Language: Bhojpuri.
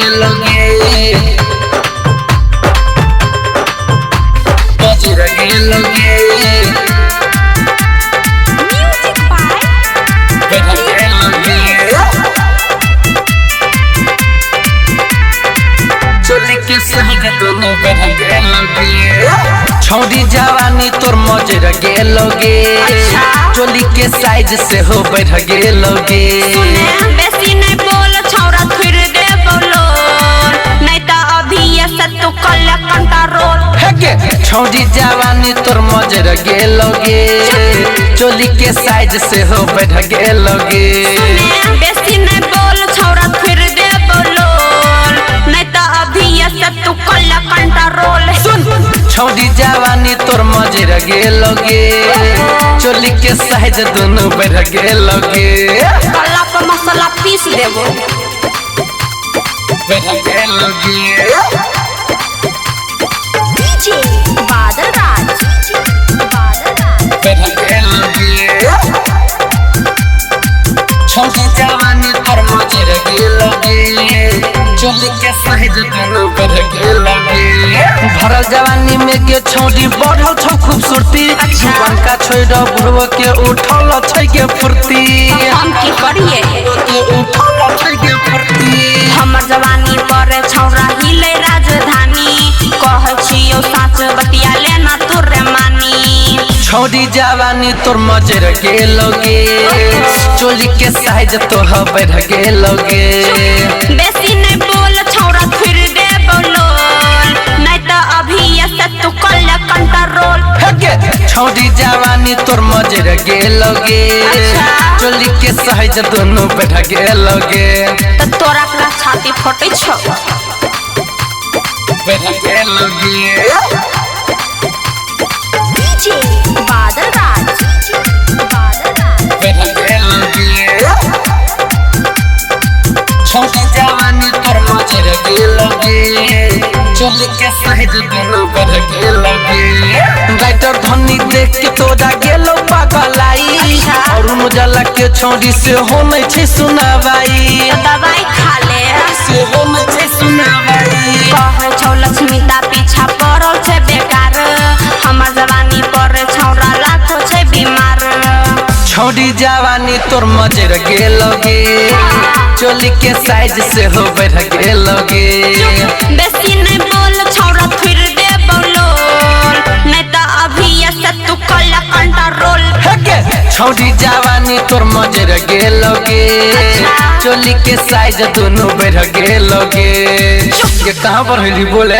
गेलोगे मजर गेलोगे म्यूजिक बाय बढ़ गेलोगे चोली के संग दोनों बढ़ गेलोगे छौरी जवानी तोर मजर गेलोगे चोली के साइज से हो बढ़ गेलोगे बेसी नहीं बोल छौरा फिर दे बोलो नहीं तो अभी ये सब तो कल कंट्रोल हेगे छौरी जवानी तोर मजर गेलोगे चोली के साइज से हो बढ़ गेलोगे बेसी नहीं बोल छौरा फिर दे बोलो नहीं तो अभी ये सब तो कल कंट्रोल सुन छौरी जवानी तोर मजर गेलोगे चोली के साइज दोनों बढ़ गेलोगे कल्ला पर मसाला पीस देबो बढ़ गेलोगे डीजे बादल राज बढ़ गेलोगे छौरी जवानी तोर मजर गेलोगे चोली के साइज दोनों बढ़ गेलोगे भरल जवानी में के छौरी बढ़ल छौ खूबसूरती जुबान का छोड़ बुढ़वा के उठल छै के फुर्ती हम की करिए उठल छै के फुर्ती हमर जवानी पर छौरा हिले राजधानी कहै छियो साच बतिया लेना तोरे मानी छौरी जवानी तोर मजर गेलोगे चोली के साइज तो बढ़ गेलोगे बेसी नहीं बोल छौरा फिर दे बोलो नहीं तो अभी ये सब तो कल कंट्रोल हेगे छौरी जवानी तोर मजर गेलोगे चोली के साइज दोनों बढ़ गेलोगे तो तोरा के छाती फटे छौ बढ़ गेलोगे डीजे बादल राज बढ़ गेलोगे छौरी जवानी तोर मजर गेलोगे चोली के साइज दोनों बढ़ गेलोगे राइटर धनी देख के तोरा गेलो पागलाई और मुजला के छौरी से हो नहीं छै सुनावाई दवाई खा ले से हो नहीं छै सुनावाई कहै छौ लक्ष्मीता पीछा पड़ल छै बेकार हमर जवानी पर छौरा लाखो छै बीमार छौरी जवानी तोर मजर गेलोगे चोली के साइज से हो बढ़ गेलोगे बेसी नहीं बोल छौरा फिर दे बोलो नहीं तो अभी ये सब तू कल कंट्रोल हेगे छौरी जवानी तोर मजर गेलोगे चोली के साइज दोनों बढ़ गेलोगे ये कहाँ पर है बोले